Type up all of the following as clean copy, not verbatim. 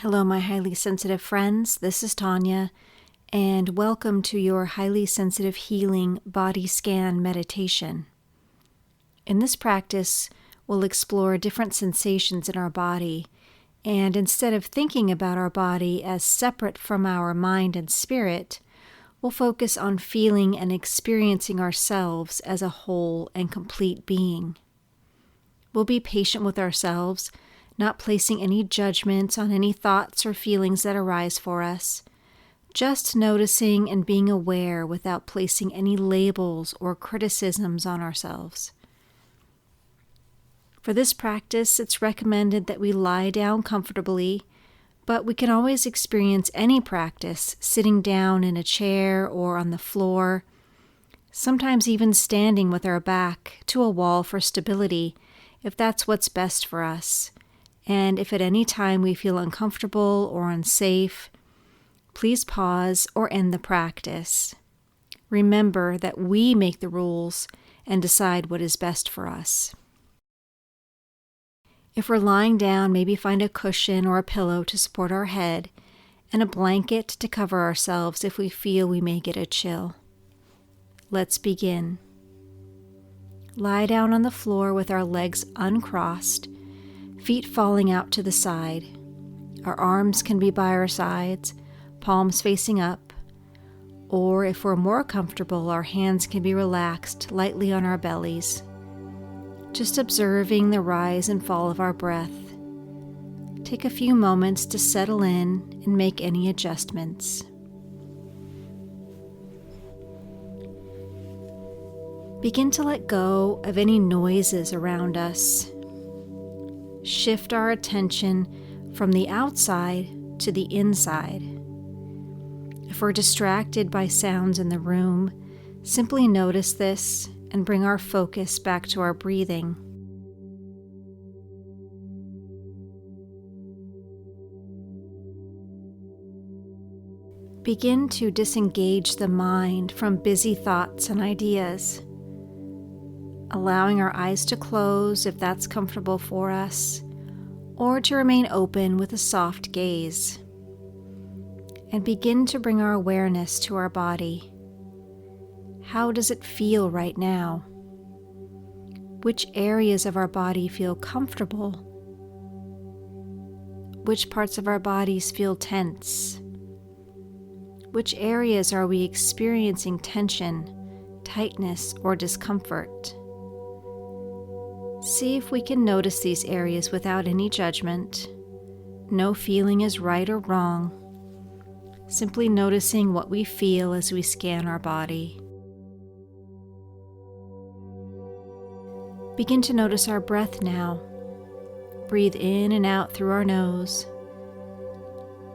Hello, my highly sensitive friends. This is Tanya, and welcome to your highly sensitive healing body scan meditation. In this practice, we'll explore different sensations in our body, and instead of thinking about our body as separate from our mind and spirit, we'll focus on feeling and experiencing ourselves as a whole and complete being. We'll be patient with ourselves, not placing any judgments on any thoughts or feelings that arise for us, just noticing and being aware without placing any labels or criticisms on ourselves. For this practice, it's recommended that we lie down comfortably, but we can always experience any practice sitting down in a chair or on the floor, sometimes even standing with our back to a wall for stability, if that's what's best for us. And if at any time we feel uncomfortable or unsafe, please pause or end the practice. Remember that we make the rules and decide what is best for us. If we're lying down, maybe find a cushion or a pillow to support our head and a blanket to cover ourselves if we feel we may get a chill. Let's begin. Lie down on the floor with our legs uncrossed, feet falling out to the side. Our arms can be by our sides, palms facing up, or if we're more comfortable, our hands can be relaxed lightly on our bellies, just observing the rise and fall of our breath. Take a few moments to settle in and make any adjustments. Begin to let go of any noises around us. Shift our attention from the outside to the inside. If we're distracted by sounds in the room, simply notice this and bring our focus back to our breathing. Begin to disengage the mind from busy thoughts and ideas, allowing our eyes to close if that's comfortable for us, or to remain open with a soft gaze. And begin to bring our awareness to our body. How does it feel right now? Which areas of our body feel comfortable? Which parts of our bodies feel tense? Which areas are we experiencing tension, tightness, or discomfort? See if we can notice these areas without any judgment. No feeling is right or wrong. Simply noticing what we feel as we scan our body. Begin to notice our breath now. Breathe in and out through our nose.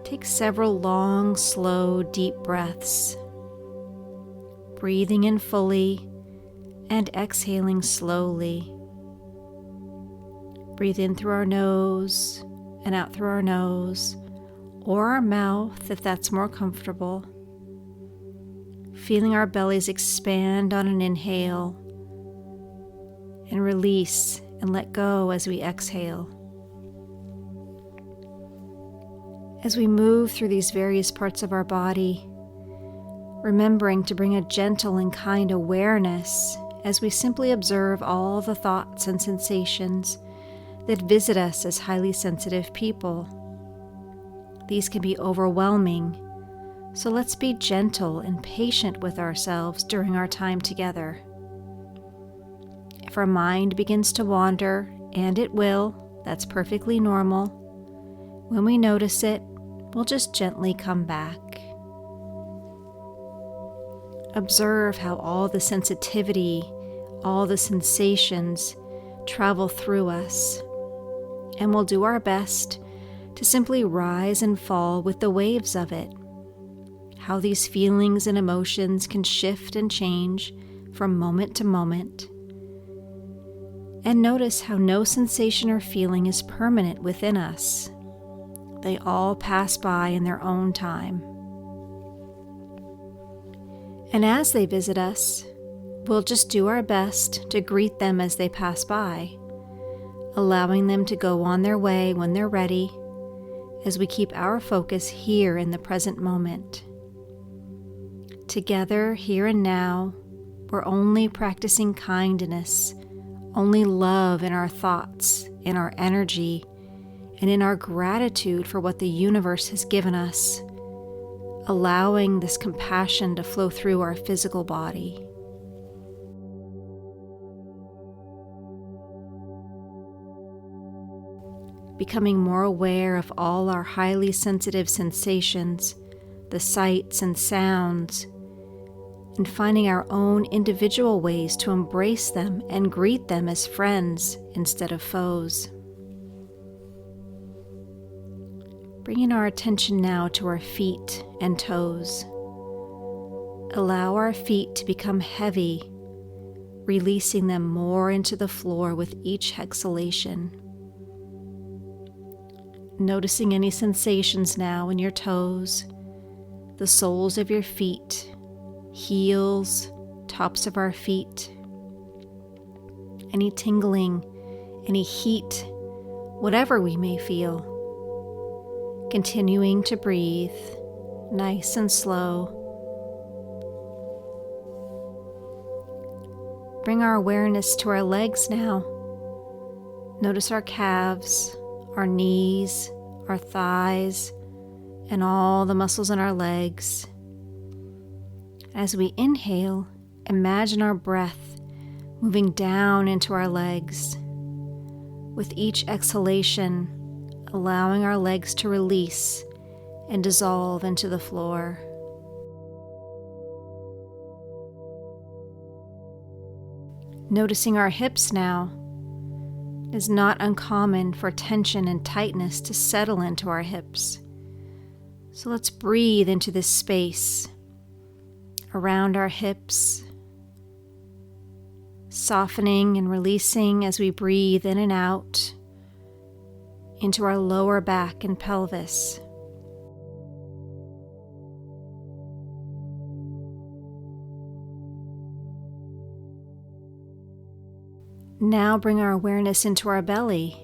Take several long, slow, deep breaths. Breathing in fully and exhaling slowly. Breathe in through our nose and out through our nose, or our mouth if that's more comfortable. Feeling our bellies expand on an inhale and release and let go as we exhale. As we move through these various parts of our body, remembering to bring a gentle and kind awareness as we simply observe all the thoughts and sensations that visit us as highly sensitive people. These can be overwhelming, so let's be gentle and patient with ourselves during our time together. If our mind begins to wander, and it will, that's perfectly normal. When we notice it, we'll just gently come back. Observe how all the sensitivity, all the sensations travel through us, and we'll do our best to simply rise and fall with the waves of it. How these feelings and emotions can shift and change from moment to moment. And notice how no sensation or feeling is permanent within us. They all pass by in their own time. And as they visit us, we'll just do our best to greet them as they pass by, allowing them to go on their way when they're ready, as we keep our focus here in the present moment. Together, here and now, we're only practicing kindness, only love in our thoughts, in our energy, and in our gratitude for what the universe has given us, allowing this compassion to flow through our physical body. Becoming more aware of all our highly sensitive sensations, the sights and sounds, and finding our own individual ways to embrace them and greet them as friends instead of foes. Bringing our attention now to our feet and toes. Allow our feet to become heavy, releasing them more into the floor with each exhalation. Noticing any sensations now in your toes, the soles of your feet, heels, tops of our feet, any tingling, any heat, whatever we may feel. Continuing to breathe, nice and slow. Bring our awareness to our legs now. Notice our calves, our knees, our thighs, and all the muscles in our legs. As we inhale, imagine our breath moving down into our legs. With each exhalation, allowing our legs to release and dissolve into the floor. Noticing our hips now. It is not uncommon for tension and tightness to settle into our hips. So let's breathe into this space around our hips, softening and releasing as we breathe in and out into our lower back and pelvis. Now bring our awareness into our belly.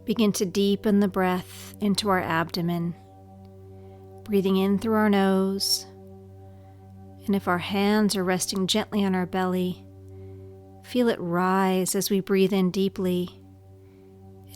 Begin to deepen the breath into our abdomen, breathing in through our nose. And if our hands are resting gently on our belly, feel it rise as we breathe in deeply.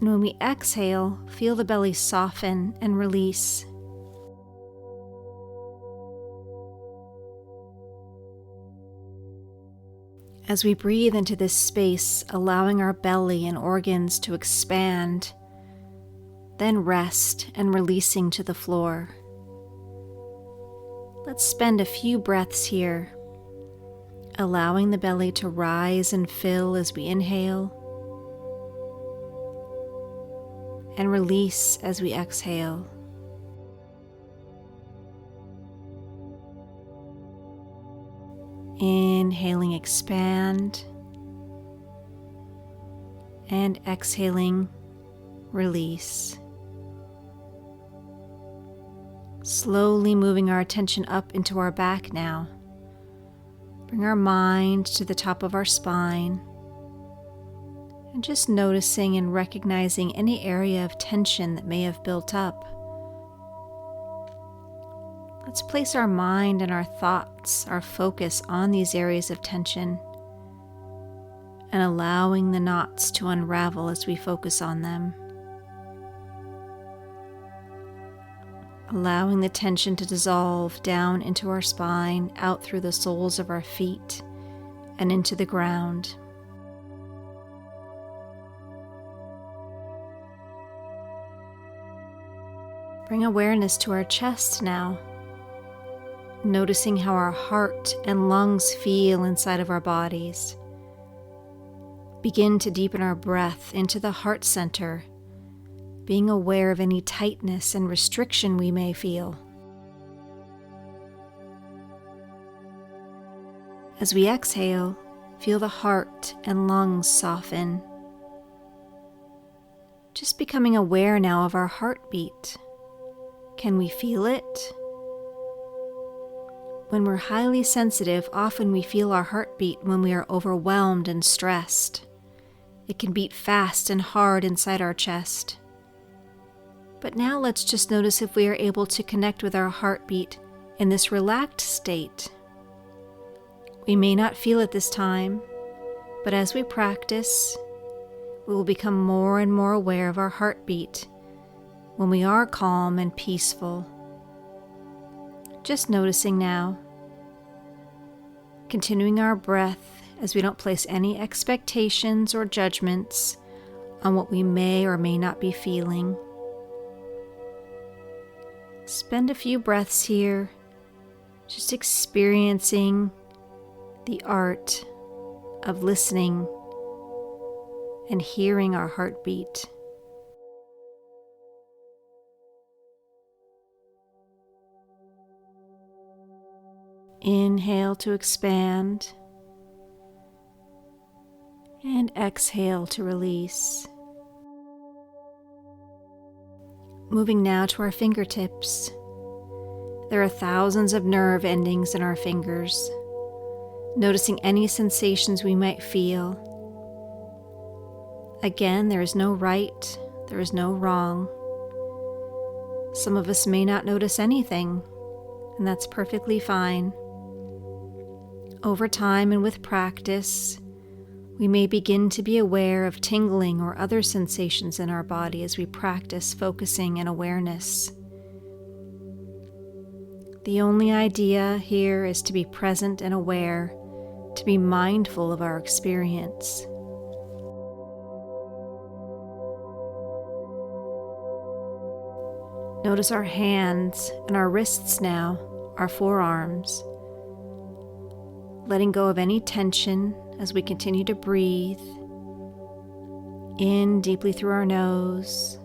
And when we exhale, feel the belly soften and release. As we breathe into this space, allowing our belly and organs to expand, then rest and releasing to the floor. Let's spend a few breaths here, allowing the belly to rise and fill as we inhale, and release as we exhale. Inhaling, expand, and exhaling, release. Slowly moving our attention up into our back now. Bring our mind to the top of our spine. And just noticing and recognizing any area of tension that may have built up. Let's place our mind and our thoughts, our focus on these areas of tension, and allowing the knots to unravel as we focus on them. Allowing the tension to dissolve down into our spine, out through the soles of our feet, and into the ground. Bring awareness to our chest now, noticing how our heart and lungs feel inside of our bodies. Begin to deepen our breath into the heart center, being aware of any tightness and restriction we may feel. As we exhale, feel the heart and lungs soften. Just becoming aware now of our heartbeat. Can we feel it? When we're highly sensitive, often we feel our heartbeat when we are overwhelmed and stressed. It can beat fast and hard inside our chest. But now let's just notice if we are able to connect with our heartbeat in this relaxed state. We may not feel it this time, but as we practice, we will become more and more aware of our heartbeat when we are calm and peaceful. Just noticing now, continuing our breath as we don't place any expectations or judgments on what we may or may not be feeling. Spend a few breaths here, just experiencing the art of listening and hearing our heartbeat. Inhale to expand, and exhale to release. Moving now to our fingertips. There are thousands of nerve endings in our fingers. Noticing any sensations we might feel. Again, there is no right, there is no wrong. Some of us may not notice anything, and that's perfectly fine. Over time and with practice, we may begin to be aware of tingling or other sensations in our body as we practice focusing and awareness. The only idea here is to be present and aware, to be mindful of our experience. Notice our hands and our wrists now, our forearms. Letting go of any tension as we continue to breathe in deeply through our nose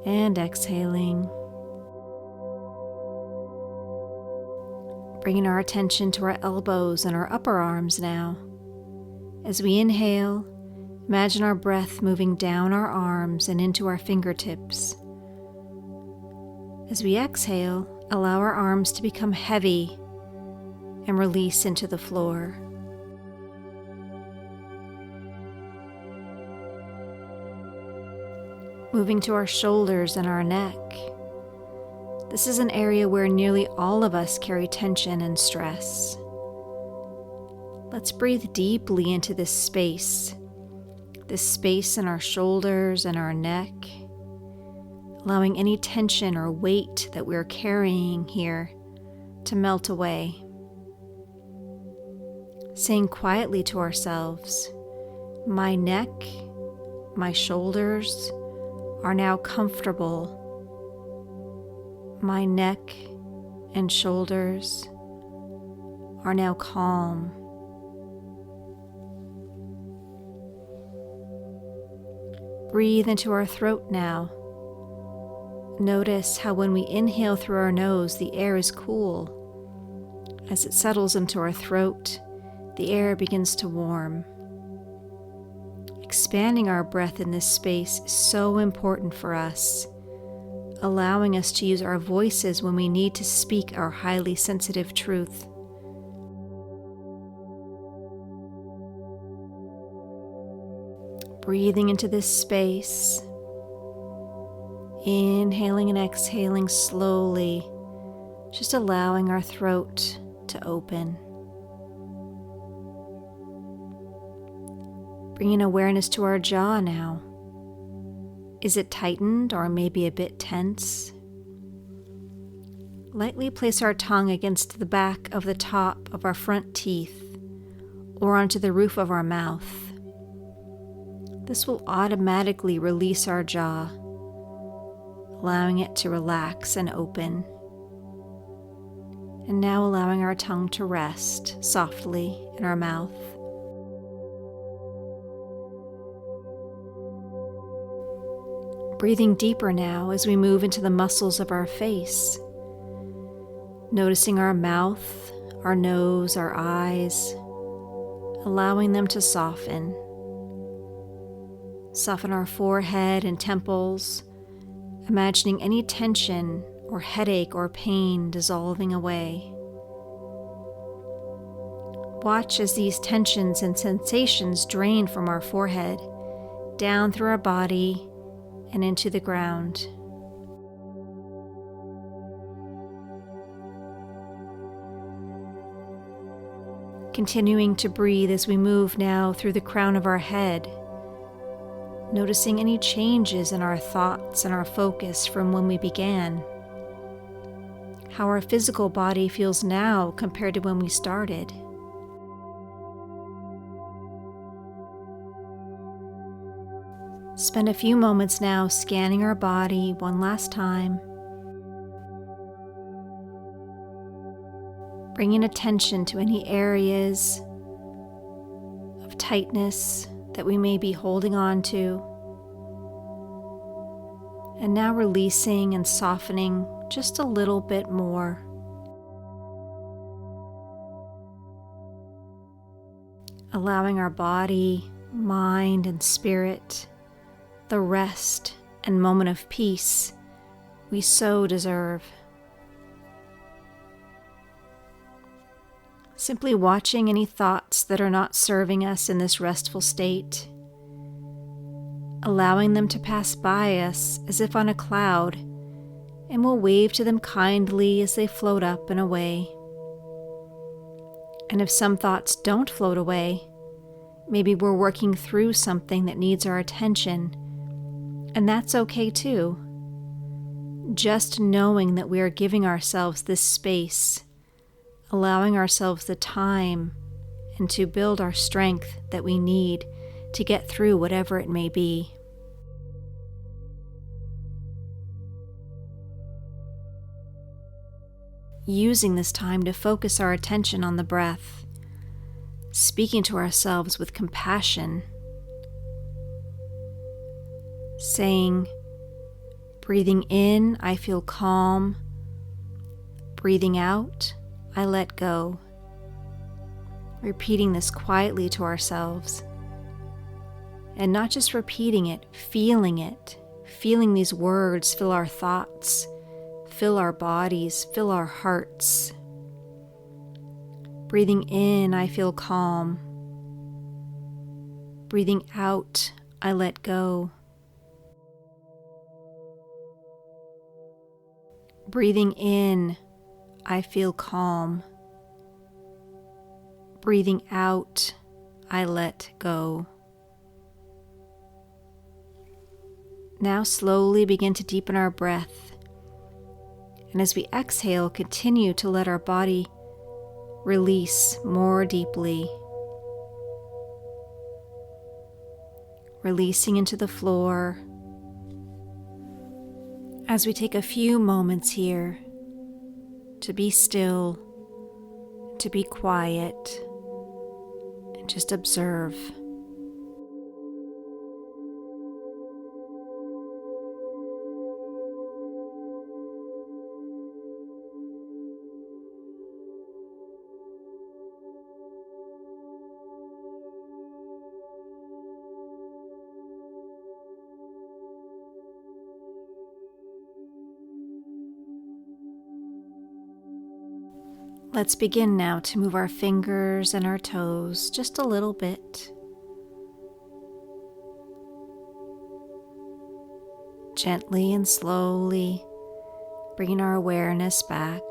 and exhaling. Bringing our attention to our elbows and our upper arms now. As we inhale, imagine our breath moving down our arms and into our fingertips. As we exhale, allow our arms to become heavy and release into the floor. Moving to our shoulders and our neck. This is an area where nearly all of us carry tension and stress. Let's breathe deeply into this space in our shoulders and our neck, allowing any tension or weight that we're carrying here to melt away. Saying quietly to ourselves, my neck, my shoulders are now comfortable. My neck and shoulders are now calm. Breathe into our throat now. Notice how when we inhale through our nose, the air is cool. As it settles into our throat, the air begins to warm. Expanding our breath in this space is so important for us, allowing us to use our voices when we need to speak our highly sensitive truth. Breathing into this space, inhaling and exhaling slowly, just allowing our throat to open. Bringing awareness to our jaw now. Is it tightened or maybe a bit tense? Lightly place our tongue against the back of the top of our front teeth or onto the roof of our mouth. This will automatically release our jaw, allowing it to relax and open. And now allowing our tongue to rest softly in our mouth. Breathing deeper now as we move into the muscles of our face. Noticing our mouth, our nose, our eyes, allowing them to soften. Soften our forehead and temples, imagining any tension or headache or pain dissolving away. Watch as these tensions and sensations drain from our forehead, down through our body, and into the ground. Continuing to breathe as we move now through the crown of our head, noticing any changes in our thoughts and our focus from when we began. How our physical body feels now compared to when we started. Spend a few moments now scanning our body one last time, bringing attention to any areas of tightness that we may be holding on to, and now releasing and softening just a little bit more. Allowing our body, mind, and spirit the rest and moment of peace we so deserve. Simply watching any thoughts that are not serving us in this restful state, allowing them to pass by us as if on a cloud, and we'll wave to them kindly as they float up and away. And if some thoughts don't float away, maybe we're working through something that needs our attention, and that's okay too. Just knowing that we are giving ourselves this space, allowing ourselves the time and to build our strength that we need to get through whatever it may be. Using this time to focus our attention on the breath, speaking to ourselves with compassion, saying, breathing in, I feel calm. Breathing out, I let go. Repeating this quietly to ourselves. And not just repeating it, feeling these words fill our thoughts, fill our bodies, fill our hearts. Breathing in, I feel calm. Breathing out, I let go. Breathing in, I feel calm. Breathing out, I let go. Now slowly begin to deepen our breath. And as we exhale, continue to let our body release more deeply. Releasing into the floor. As we take a few moments here to be still, to be quiet, and just observe. Let's begin now to move our fingers and our toes just a little bit. Gently and slowly bringing our awareness back.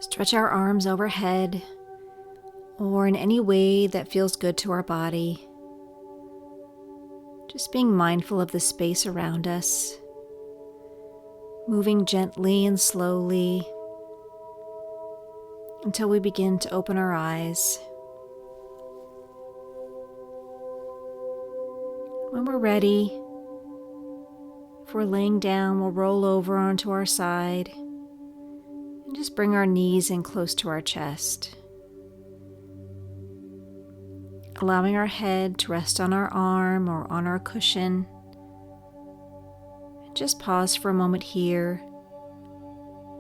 Stretch our arms overhead, or in any way that feels good to our body. Just being mindful of the space around us, moving gently and slowly until we begin to open our eyes. When we're ready, if we're laying down, we'll roll over onto our side and just bring our knees in close to our chest. Allowing our head to rest on our arm or on our cushion. And just pause for a moment here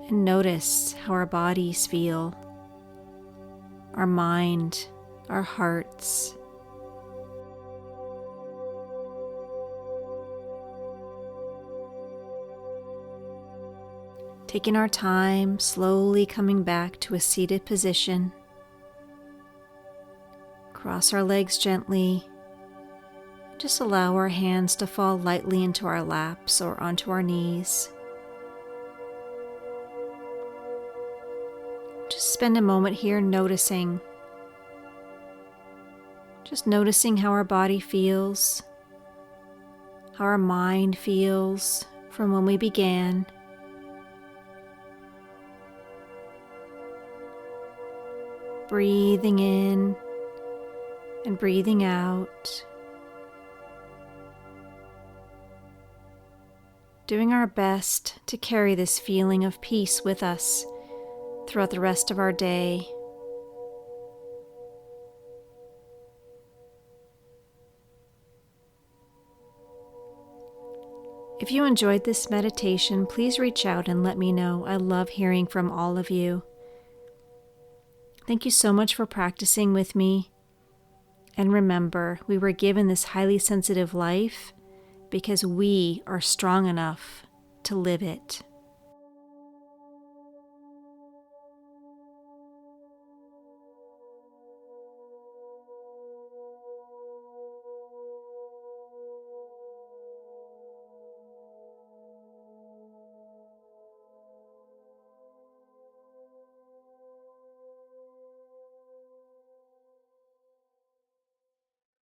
and notice how our bodies feel, our mind, our hearts. Taking our time, slowly coming back to a seated position. Cross our legs gently. Just allow our hands to fall lightly into our laps or onto our knees. Just spend a moment here noticing. Just noticing how our body feels, how our mind feels from when we began. Breathing in and breathing out. Doing our best to carry this feeling of peace with us throughout the rest of our day. If you enjoyed this meditation, please reach out and let me know. I love hearing from all of you. Thank you so much for practicing with me. And remember, we were given this highly sensitive life because we are strong enough to live it.